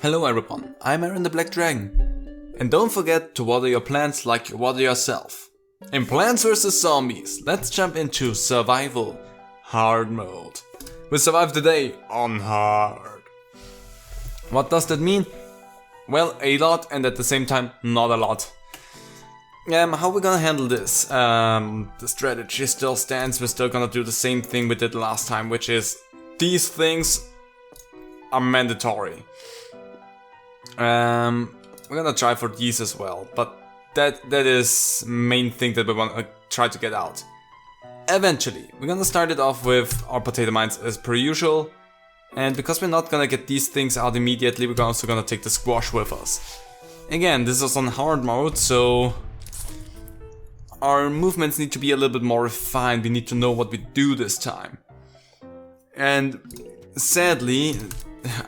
Hello everyone, I'm Aaron the Black Dragon. And don't forget to water your plants like you water yourself. In Plants vs Zombies, let's jump into Survival Hard mode. We survive the day on hard. What does that mean? Well, a lot and at the same time not a lot. How we gonna handle this? The strategy still stands, we're still gonna do the same thing we did last time, which is these things are mandatory. We're gonna try for these as well, but that is main thing that we want to try to get out. Eventually, we're gonna start it off with our potato mines as per usual, and because we're not gonna get these things out immediately, we're also gonna take the squash with us. Again, this is on hard mode, so our movements need to be a little bit more refined. We need to know what we do this time. And sadly,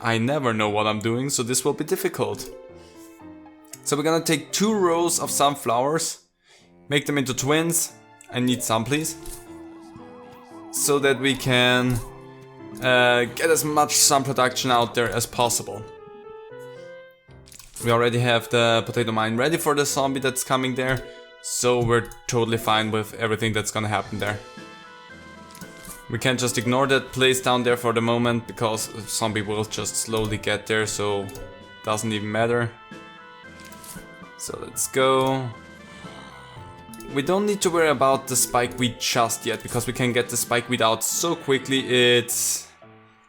I never know what I'm doing, so this will be difficult. So we're gonna take 2 rows of sunflowers, make them into twins. I need some, please. So that we can get as much sun production out there as possible. We already have the potato mine ready for the zombie that's coming there, so we're totally fine with everything that's gonna happen there. We can't just ignore that place down there for the moment, because the zombie will just slowly get there, so doesn't even matter. So let's go. We don't need to worry about the spikeweed just yet, because we can get the spikeweed out so quickly, it's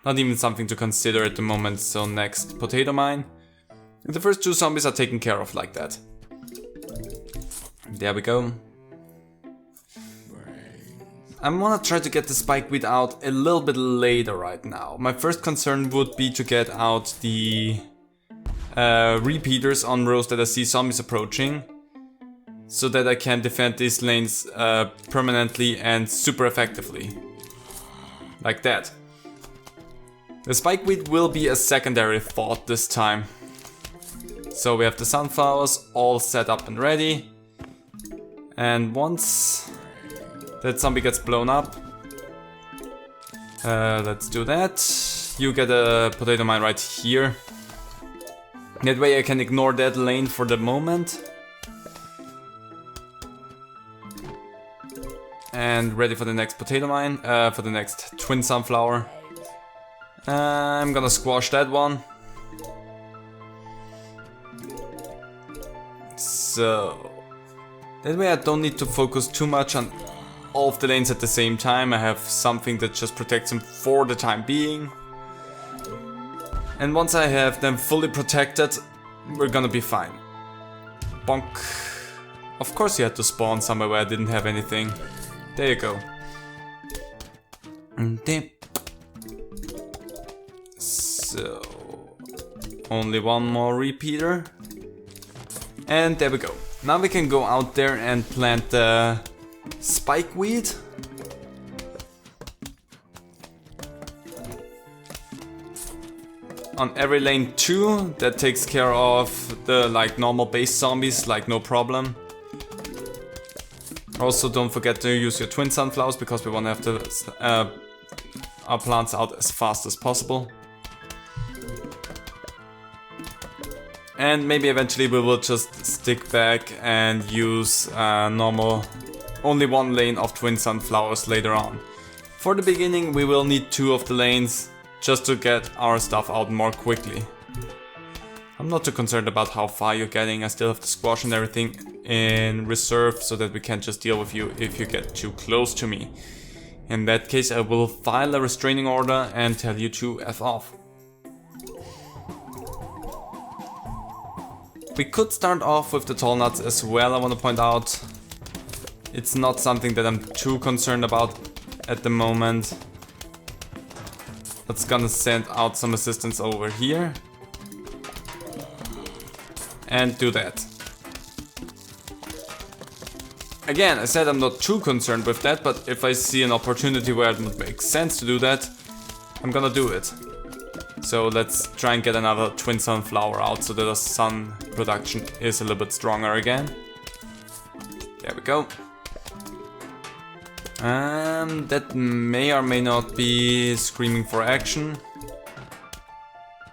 not even something to consider at the moment. So next, potato mine. And the first 2 zombies are taken care of like that. There we go. I wanna try to get the spikeweed out a little bit later right now. My first concern would be to get out the repeaters on rows that I see zombies approaching, so that I can defend these lanes permanently and super effectively. Like that. The spikeweed will be a secondary thought this time. So we have the sunflowers all set up and ready. And once that zombie gets blown up, let's do that. You get a potato mine right here. That way I can ignore that lane for the moment. And ready for the next potato mine, for the next twin sunflower. I'm gonna squash that one. So that way I don't need to focus too much on all of the lanes at the same time. I have something that just protects them for the time being. And once I have them fully protected, we're gonna be fine. Bonk. Of course you had to spawn somewhere where I didn't have anything. There you go. So only one more repeater. And there we go. Now we can go out there and plant the spikeweed. On every lane 2, that takes care of the normal base zombies, no problem. Also don't forget to use your twin sunflowers, because we want to have our plants out as fast as possible. And maybe eventually we will just stick back and use normal, only 1 lane of twin sunflowers later on. For the beginning we will need 2 of the lanes, just to get our stuff out more quickly. I'm not too concerned about how far you're getting. I still have the squash and everything in reserve, so that we can't just deal with you if you get too close to me. In that case I will file a restraining order and tell you to F off. We could start off with the tall nuts as well, I want to point out. It's not something that I'm too concerned about at the moment. Let's gonna send out some assistance over here. And do that. Again, I said I'm not too concerned with that, but if I see an opportunity where it would make sense to do that, I'm gonna do it. So let's try and get another twin sunflower out, so that the sun production is a little bit stronger again. There we go. That may or may not be screaming for action.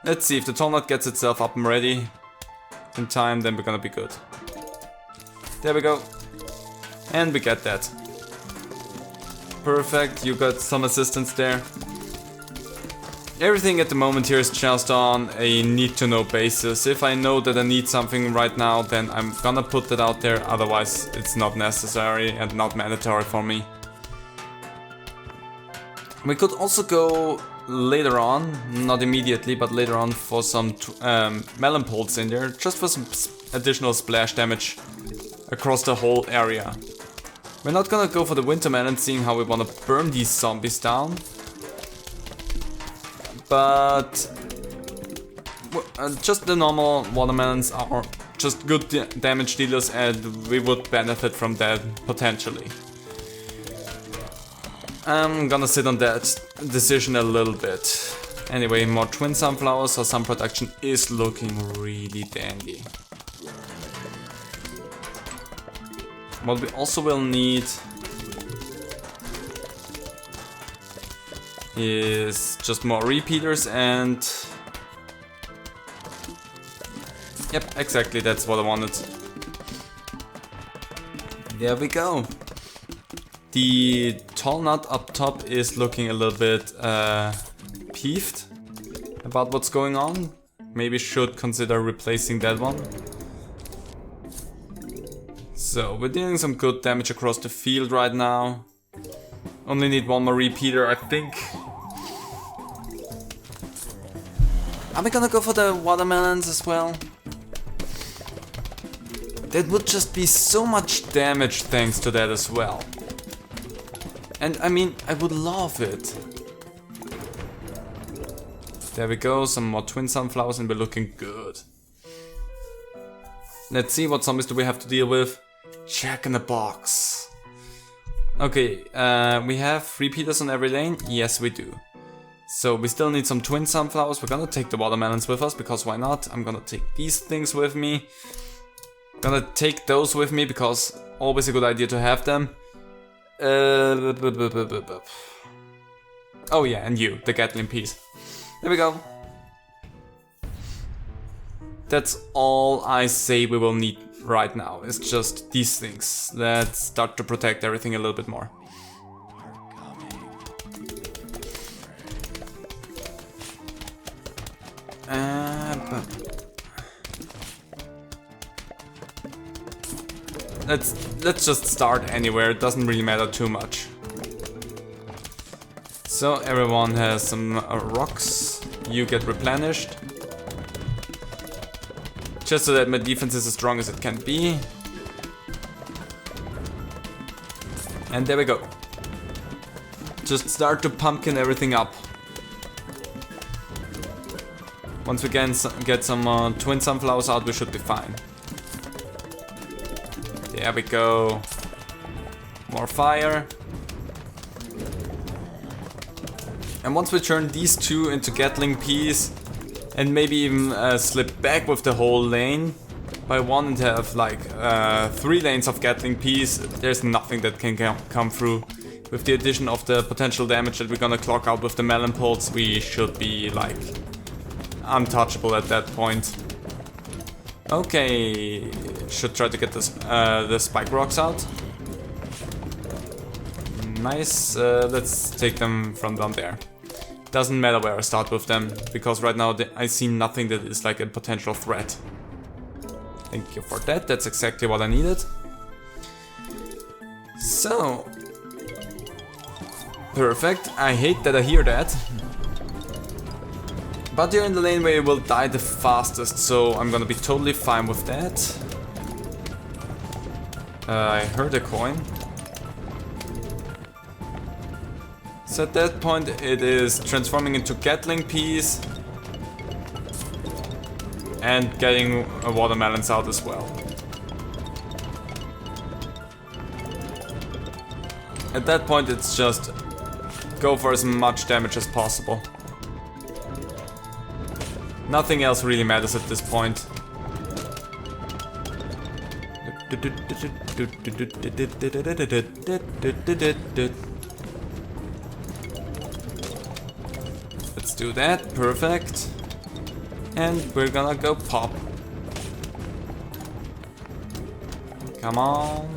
Let's see, if the tall nut gets itself up and ready in time, then we're gonna be good. There we go. And we get that. Perfect, you got some assistance there. Everything at the moment here is just on a need-to-know basis. If I know that I need something right now, then I'm gonna put that out there, otherwise it's not necessary and not mandatory for me. We could also go later on, not immediately, but later on for some melon poles in there, just for some additional splash damage across the whole area. We're not gonna go for the winter melon, seeing how we wanna burn these zombies down. But just the normal watermelons are just good damage dealers, and we would benefit from that potentially. I'm gonna sit on that decision a little bit. Anyway, more twin sunflowers, so sun production is looking really dandy. What we also will need is just more repeaters and... Yep, exactly, that's what I wanted. There we go. The tall nut up top is looking a little bit peeved about what's going on. Maybe should consider replacing that one. So we're dealing some good damage across the field right now. Only need one more repeater, I think. Are we gonna go for the watermelons as well? That would just be so much damage thanks to that as well. And I mean, I would love it. There we go, some more twin sunflowers and we're looking good. Let's see, what zombies do we have to deal with? Jack in the box. Okay, we have repeaters on every lane? Yes, we do. So we still need some twin sunflowers. We're gonna take the watermelons with us, because why not? I'm gonna take these things with me. Gonna take those with me, because always a good idea to have them. Oh yeah, and you, the Gatling piece. There we go. That's all I say we will need right now. It's just these things. Let's start to protect everything a little bit more. Let's just start anywhere, it doesn't really matter too much. So everyone has some rocks, you get replenished. Just so that my defense is as strong as it can be. And there we go. Just start to pumpkin everything up. Once we get some twin sunflowers out, we should be fine. There we go. More fire. And once we turn these two into Gatling peas, and maybe even slip back with the whole lane by one and have like 3 lanes of Gatling peas, there's nothing that can come through. With the addition of the potential damage that we're gonna clock out with the melon poles, we should be like untouchable at that point. Okay, should try to get this, the spike rocks out. Nice, let's take them from down there. Doesn't matter where I start with them, because right now I see nothing that is like a potential threat. Thank you for that, that's exactly what I needed. So... perfect, I hate that I hear that. But you're in the lane where you will die the fastest, so I'm gonna be totally fine with that. I heard a coin. So at that point it is transforming into Gatling peas and getting watermelons out as well. At that point it's just go for as much damage as possible. Nothing else really matters at this point. Let's do that, perfect. And we're gonna go pop. Come on.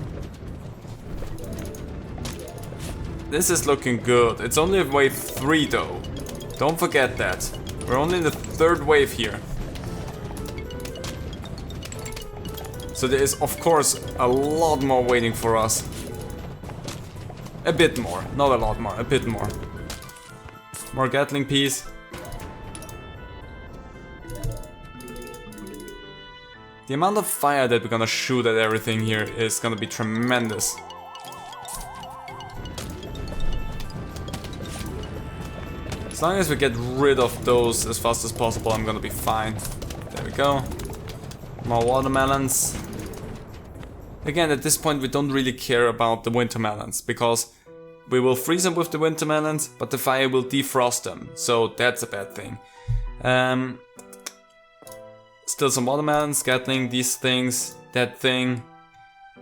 This is looking good. It's only wave 3 though. Don't forget that. We're only in the 3rd wave here. So there is of course a lot more waiting for us. A bit more, not a lot more, a bit more. More Gatling piece. The amount of fire that we're gonna shoot at everything here is gonna be tremendous. As long as we get rid of those as fast as possible, I'm gonna be fine. There we go. More watermelons. Again, at this point we don't really care about the winter melons, because we will freeze them with the winter melons, but the fire will defrost them, so that's a bad thing. Still some watermelons, Gatling, these things, that thing.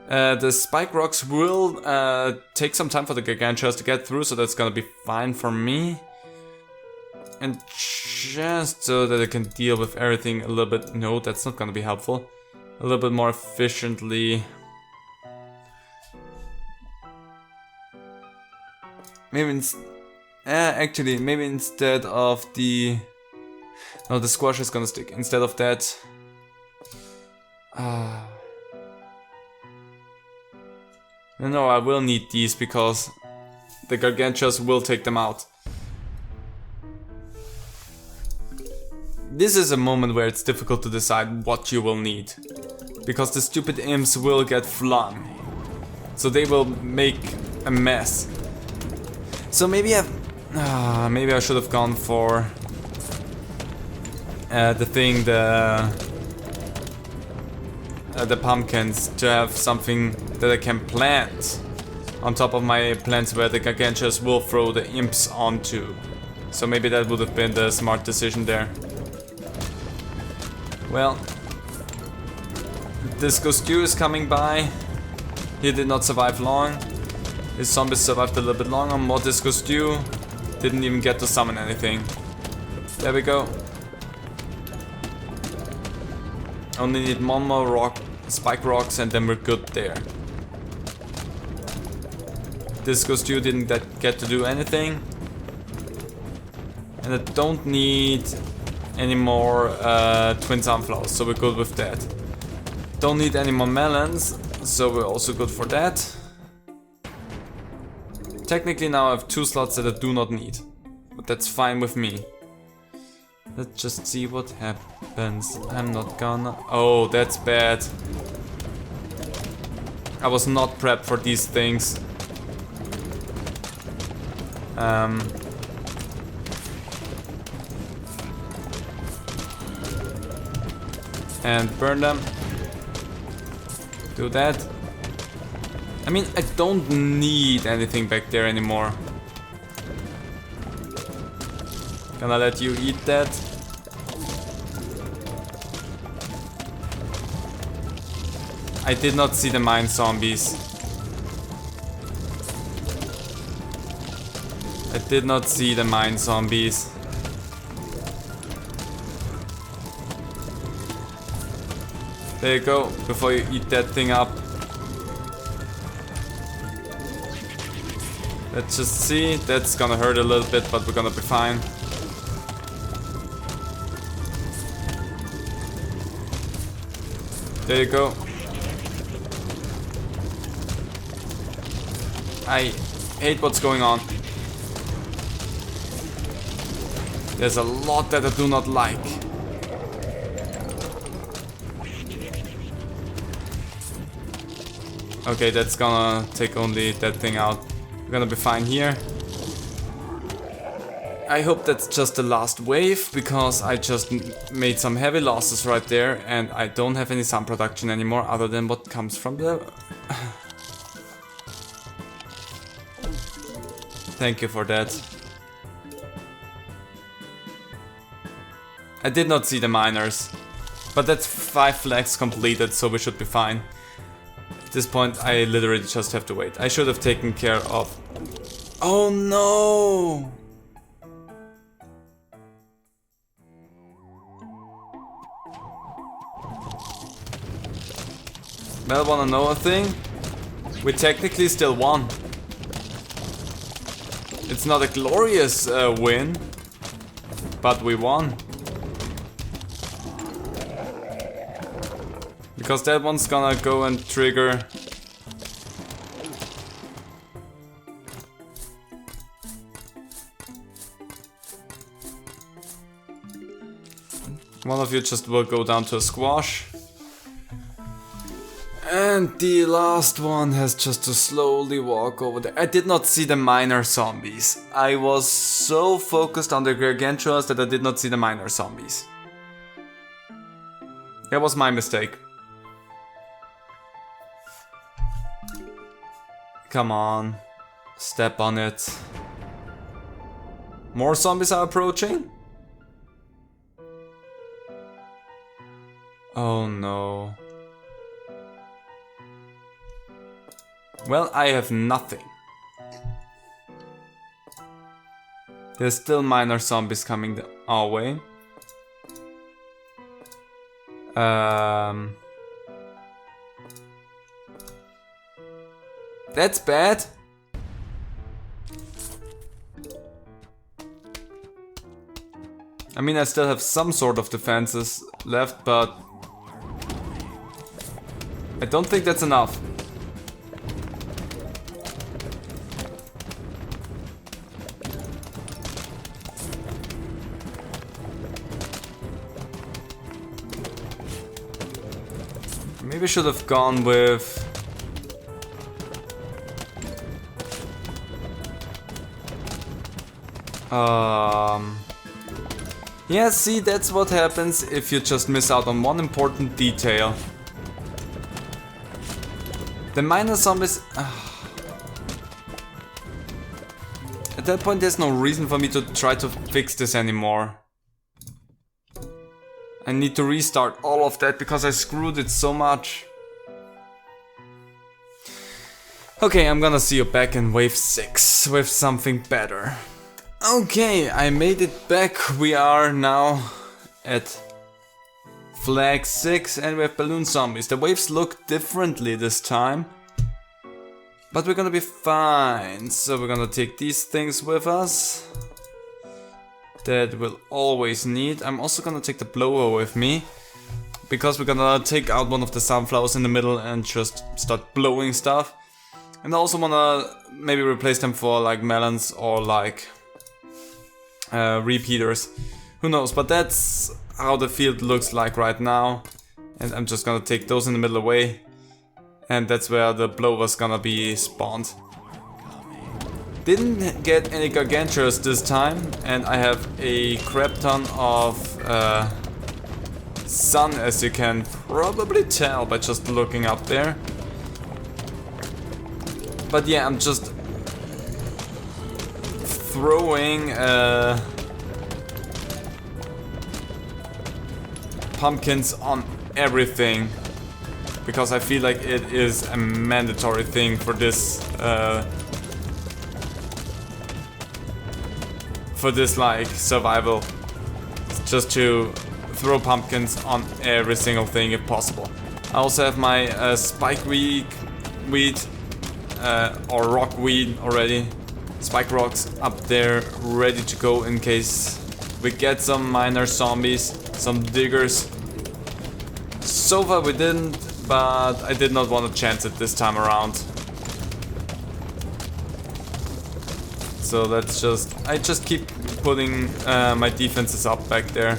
The spike rocks will take some time for the gargantuas to get through, so that's gonna be fine for me. And just so that I can deal with everything a little bit... No, that's not gonna be helpful. A little bit more efficiently. Maybe actually, maybe instead of the... No, the squash is gonna stick. Instead of that... No, I will need these because the gargantuas will take them out. This is a moment where it's difficult to decide what you will need, because the stupid imps will get flung, so they will make a mess. So maybe maybe I should have gone for the pumpkins, to have something that I can plant on top of my plants where the gargantuas will throw the imps onto. So maybe that would have been the smart decision there. Well, Disco Stew is coming by. He did not survive long. His zombies survived a little bit longer. More Disco Stew. Didn't even get to summon anything. There we go. Only need one more spike rocks and then we're good there. Disco Stew didn't get to do anything. And I don't need any more twin sunflowers, so we're good with that. Don't need any more melons, so we're also good for that. Technically now I have 2 slots that I do not need, but that's fine with me. Let's just see what happens. I'm not gonna... Oh, that's bad. I was not prepped for these things. And burn them. Do that. I mean, I don't need anything back there anymore. Gonna let you eat that. I did not see the mine zombies. I did not see the mine zombies. There you go, before you eat that thing up. Let's just see, that's gonna hurt a little bit, but we're gonna be fine. There you go. I hate what's going on. There's a lot that I do not like. Okay, that's gonna take only that thing out. We're gonna be fine here. I hope that's just the last wave, because I just made some heavy losses right there and I don't have any sun production anymore other than what comes from the... Thank you for that. I did not see the miners, but that's 5 flags completed, so we should be fine. At this point, I literally just have to wait. I should have taken care of... Oh no! Well, wanna know a thing? We technically still won. It's not a glorious win, but we won. Because that one's gonna go and trigger. One of you just will go down to a squash. And the last one has just to slowly walk over there. I did not see the minor zombies. I was so focused on the gargantuas that I did not see the minor zombies. That was my mistake. Come on. Step on it. More zombies are approaching? Oh no. Well, I have nothing. There's still minor zombies coming our way. That's bad. I mean, I still have some sort of defenses left, but I don't think that's enough. Maybe I should have gone with... Yeah, see, that's what happens if you just miss out on one important detail. The minor zombies... At that point there's no reason for me to try to fix this anymore. I need to restart all of that because I screwed it so much. Okay, I'm gonna see you back in wave 6 with something better. Okay, I made it back. We are now at flag 6 and we have balloon zombies. The waves look differently this time, but we're gonna be fine. So we're gonna take these things with us. That we'll always need. I'm also gonna take the blower with me, because we're gonna take out one of the sunflowers in the middle and just start blowing stuff. And I also wanna maybe replace them for like melons or like repeaters. Who knows, but that's how the field looks like right now. And I'm just gonna take those in the middle away. And that's where the blower's gonna be spawned. Didn't get any gargantuas this time, and I have a crap ton of sun, as you can probably tell by just looking up there. But yeah, I'm just throwing pumpkins on everything, because I feel like it is a mandatory thing for this like survival, just to throw pumpkins on every single thing if possible. I also have my spike weed or rock weed already, spike rocks up there ready to go in case we get some minor zombies, some diggers. So far we didn't, but I did not want to chance it this time around. So let's I just keep putting my defenses up back there.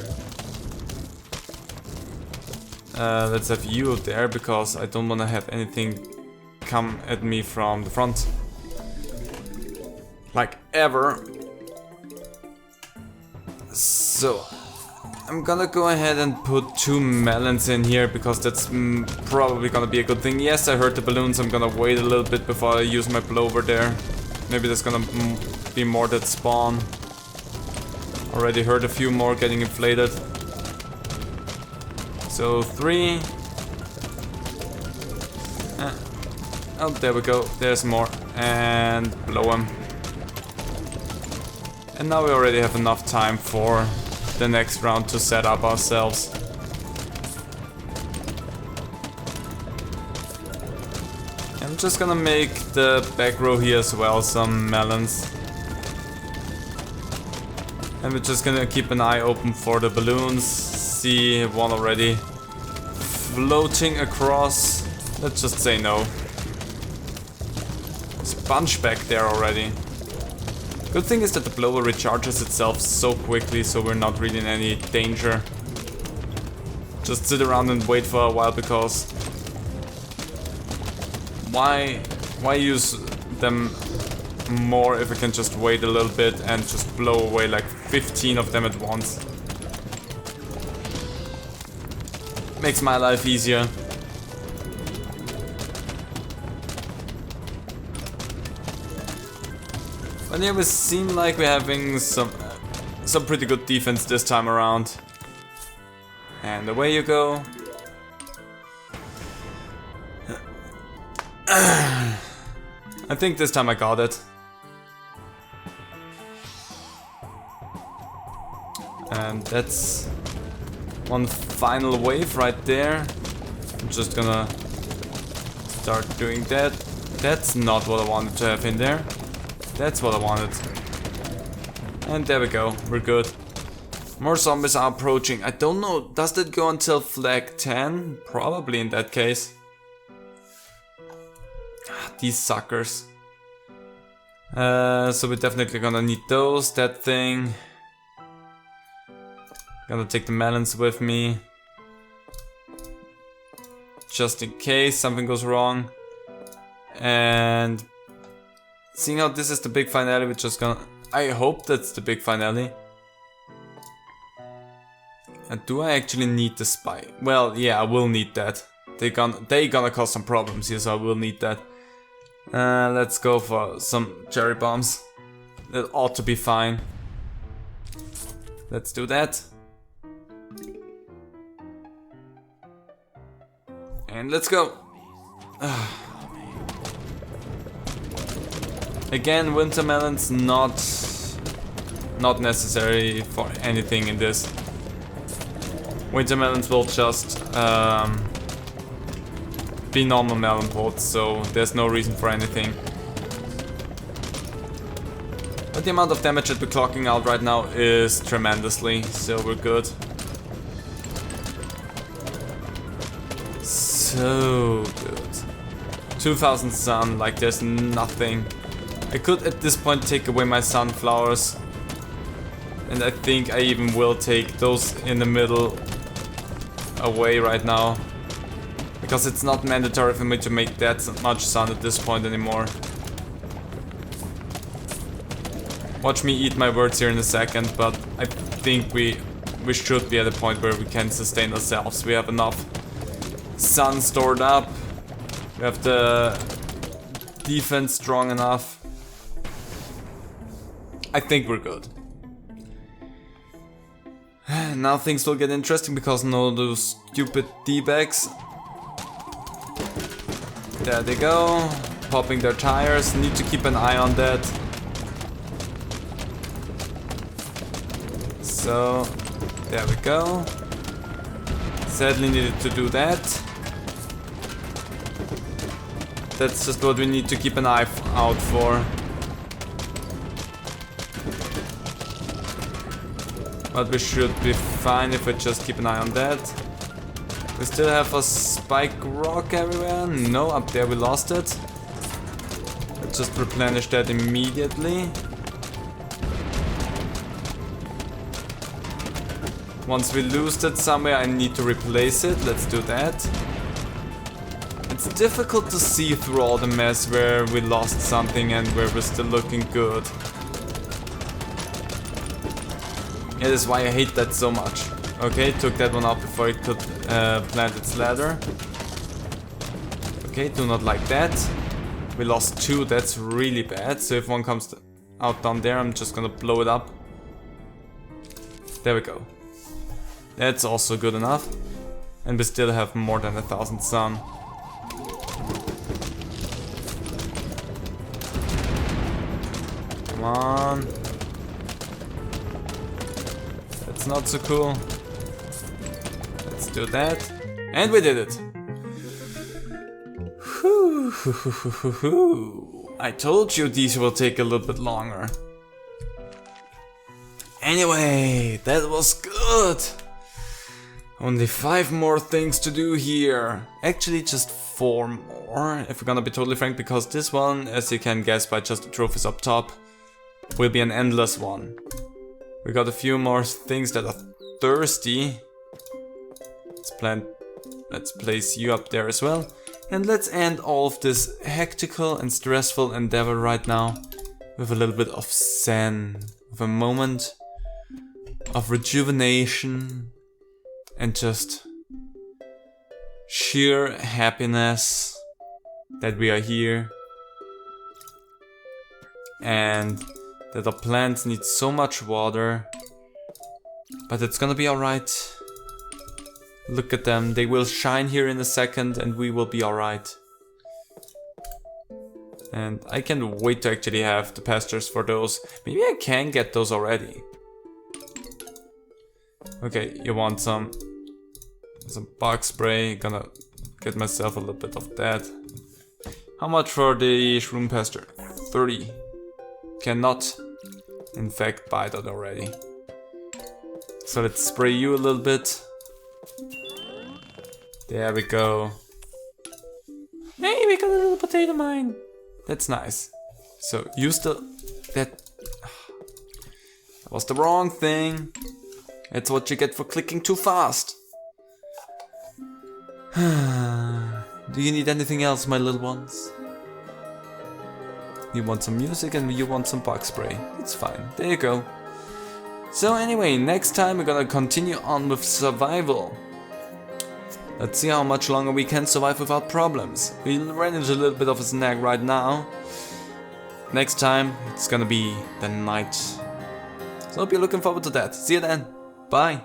Let's have you there, because I don't want to have anything come at me from the front. Like ever. So I'm gonna go ahead and put 2 melons in here, because that's probably gonna be a good thing. Yes, I heard the balloons. I'm gonna wait a little bit before I use my blower there. Maybe there's gonna be more that spawn. Already heard a few more getting inflated. So 3. Oh, there we go. There's more. And blow them. And now we already have enough time for the next round to set up ourselves. just gonna make the back row here as well some melons. And we're just gonna keep an eye open for the balloons. See one already floating across. Let's just say no. There's a bunch back there already. Good thing is that the blower recharges itself so quickly, so we're not really in any danger. Just sit around and wait for a while, because why use them more if we can just wait a little bit and just blow away like 15 of them at once. Makes my life easier. But yeah, we seem like we're having some pretty good defense this time around. And away you go. I think this time I got it. And that's one final wave right there. I'm just gonna start doing that. That's not what I wanted to have in there. That's what I wanted. And there we go, we're good. More zombies are approaching. I don't know, does that go until flag 10? Probably in that case. These suckers. So we're definitely gonna need those, that thing. Gonna take the melons with me. Just in case something goes wrong. And seeing how this is the big finale, we're just gonna... I hope that's the big finale. And do I actually need the spy? Well, yeah, I will need that. They gonna cause some problems here, so I will need that. Let's go for some cherry bombs. That ought to be fine. Let's do that. And let's go. Again, winter melons not necessary for anything in this. Winter melons will just be normal melon pods, so there's no reason for anything. But the amount of damage that we're clocking out right now is tremendously, so we're good. So good. 2000 sun, like there's nothing. I could at this point take away my sunflowers. And I think I even will take those in the middle away right now. Because it's not mandatory for me to make that much sun at this point anymore. Watch me eat my words here in a second, but I think we should be at a point where we can sustain ourselves. We have enough sun stored up. We have the defense strong enough. I think we're good. Now things will get interesting because no those stupid D-bags. There they go, popping their tires. Need to keep an eye on that. So, there we go. Sadly needed to do that. That's just what we need to keep an eye out for. But we should be fine if we just keep an eye on that. We still have a spike rock everywhere. No, up there we lost it. Let's just replenish that immediately. Once we lose that somewhere, I need to replace it. Let's do that. It's difficult to see through all the mess where we lost something and where we're still looking good. That is why I hate that so much. Okay, took that one out before it could plant its ladder. Okay, do not like that. We lost 2, that's really bad. So if one comes out down there, I'm just gonna blow it up. There we go. That's also good enough. And we still have more than 1000 sun. Come on. That's not so cool. Let's do that. And we did it. Whew. I told you these will take a little bit longer. Anyway, that was good. Only 5 more things to do here. Actually, just 4 more, if we're gonna be totally frank, because this one, as you can guess by just the trophies up top, will be an endless one. We got a few more things that are thirsty. Let's place you up there as well. And let's end all of this hectical and stressful endeavor right now with a little bit of zen, with a moment of rejuvenation and just sheer happiness that we are here and that the plants need so much water, but it's gonna be alright. Look at them, they will shine here in a second and we will be alright. And I can't wait to actually have the pastures for those. Maybe I can get those already. Okay, you want some bug spray. Gonna get myself a little bit of that. How much for the shroom pasture? 30. Cannot, in fact, buy that already. So let's spray you a little bit. There we go. Hey, we got a little potato mine. That's nice. So use that was the wrong thing. That's what you get for clicking too fast. Do you need anything else, my little ones? You want some music and you want some bug spray. It's fine. There you go. So anyway, next time we're gonna continue on with survival. Let's see how much longer we can survive without problems. We ran into a little bit of a snag right now. Next time, it's gonna be the night. So hope you're looking forward to that. See you then. Bye.